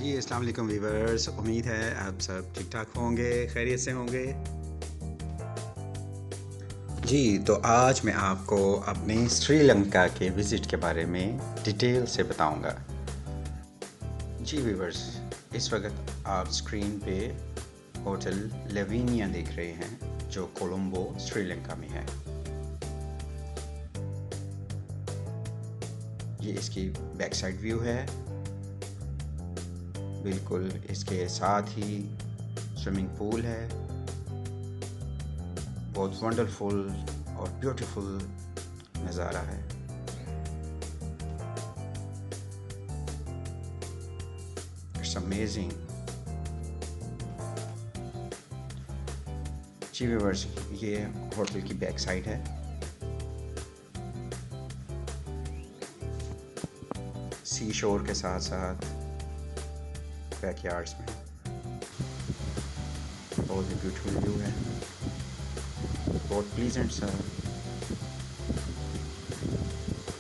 जी अस्सलाम वालेकुम व्यूअर्स, उम्मीद है आप सब ठीक ठाक होंगे, खैरियत से होंगे। जी तो आज मैं आपको अपने श्रीलंका के विज़िट के बारे में डिटेल से बताऊंगा। जी व्यूअर्स, इस वक्त आप स्क्रीन पे होटल लेविनिया देख रहे हैं जो कोलंबो श्रीलंका में है। ये इसकी बैक साइड व्यू है। बिल्कुल इसके साथ ही स्विमिंग पूल है। बहुत वंडरफुल और ब्यूटीफुल नज़ारा है। It's amazing. जी व्यूअर्स, ये होटल की बैक साइड है। सी शोर के साथ साथ बैकयार्ड्स में बहुत ही ब्यूटीफुल व्यू है। बहुत प्लीजेंट सा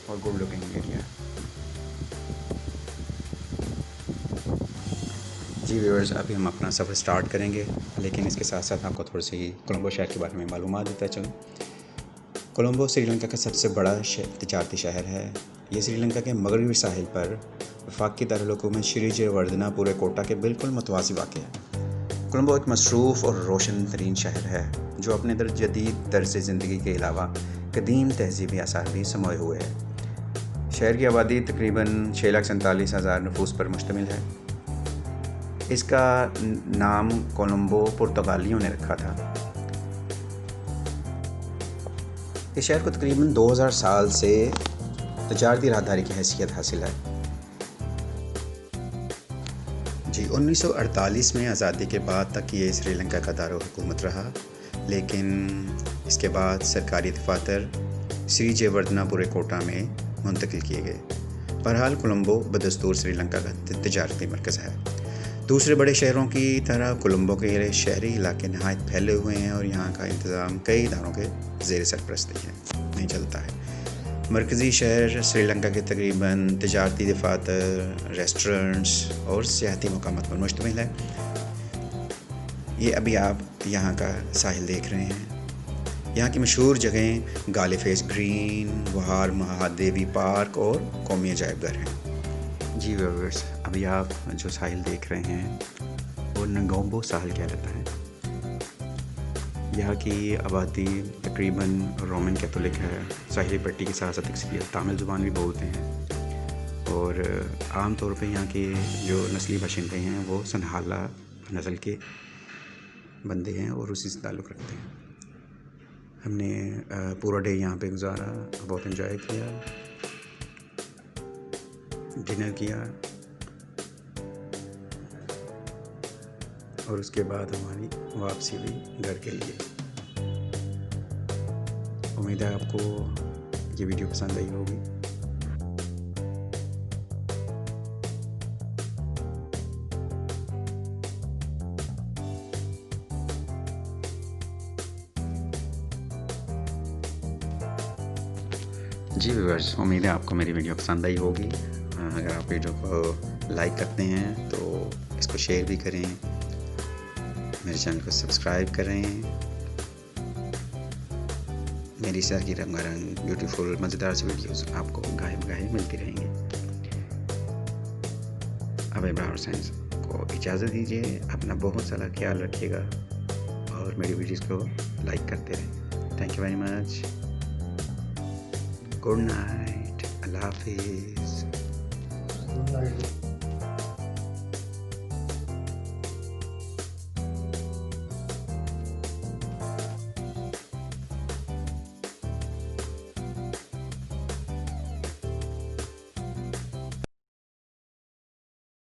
और गुड लुकिंग एरिया। जी व्यूअर्स, अभी हम अपना सफ़र स्टार्ट करेंगे, लेकिन इसके साथ साथ आपको थोड़ी सी कोलंबो शहर के बारे में मालूमात देता चलूँ। कोलंबो श्रीलंका का सबसे बड़ा तजारती शहर है। ये श्रीलंका के मगरबी साहिल पर वफाकी दारुल-हुकूमत श्री जयवर्धनापुरे कोटा के बिल्कुल मुतवाज़ी वाक़ है। कोलंबो एक मसरूफ़ और रोशन तरीन शहर है जो अपने जदीद तर्ज़ ज़िंदगी के अलावा कदीम तहज़ीबी आसार भी समोए हुए है। शहर की आबादी तकरीबन 6,47,000 नफूस पर मुश्तमिल है। इसका नाम कोलंबो पुर्तगालियों ने रखा था। इस शहर को तकरीबन 2000 साल से तजारती राहदारी की हैसियत हासिल है। जी 1948 में आज़ादी के बाद तक ये श्रीलंका का दारुल हुकूमत रहा, लेकिन इसके बाद सरकारी दफातर श्री जयवर्धनापुरे कोटा में मुंतकिल किए गए। बहरहाल कोलंबो बदस्तूर श्रीलंका का तजारती मरकज़ है। दूसरे बड़े शहरों की तरह कोलंबो के शहरी इलाके नहायत फैले हुए हैं और यहाँ का इंतज़ाम कई इदारों के ज़ेर सरपरस्ती है नहीं चलता है। मरकज़ी शहर श्रीलंका के तकरीबन तजारती दफातर, रेस्टोरेंट्स और सियाहती मकामात पर मुश्तमिल है। ये अभी आप यहाँ का साहिल देख रहे हैं। यहाँ की मशहूर जगहें गालेफेस ग्रीन, वहार महादेवी पार्क और कौमी अजायबघर हैं। जी व्यूअर्स, अभी आप जो साहिल देख रहे हैं वो नगोम्बो साहिल कहलाता है। यहाँ की आबादी तकरीबन रोमन कैथोलिक है। साहिली पट्टी के साथ साथ अक्सरियत तामिल ज़ुबान भी बोलते हैं और आम तौर पे यहाँ के जो नस्ली बाशिंदे हैं वो सनहाला नस्ल के बंदे हैं और उसी से ताल्लुक़ रखते हैं। हमने पूरा डे यहाँ पे गुजारा, बहुत एंजॉय किया, डिनर किया और उसके बाद हमारी वापसी हुई घर के लिए। उम्मीद है आपको ये वीडियो पसंद आई होगी। जी व्यूअर्स, उम्मीद है आपको मेरी वीडियो पसंद आई होगी। अगर आप वीडियो को लाइक करते हैं तो इसको शेयर भी करें, मेरे चैनल को सब्सक्राइब करें। मेरी इस तरह की रंगारंग ब्यूटीफुल मज़ेदार सी वीडियोस आपको गाहे बगाहे मिलती रहेंगी। अब इब्राहिम हुसैन को इजाज़त दीजिए। अपना बहुत सारा ख्याल रखिएगा और मेरी वीडियोस को लाइक करते रहें। Thank you very much. Good night. अल्लाह हाफिज़।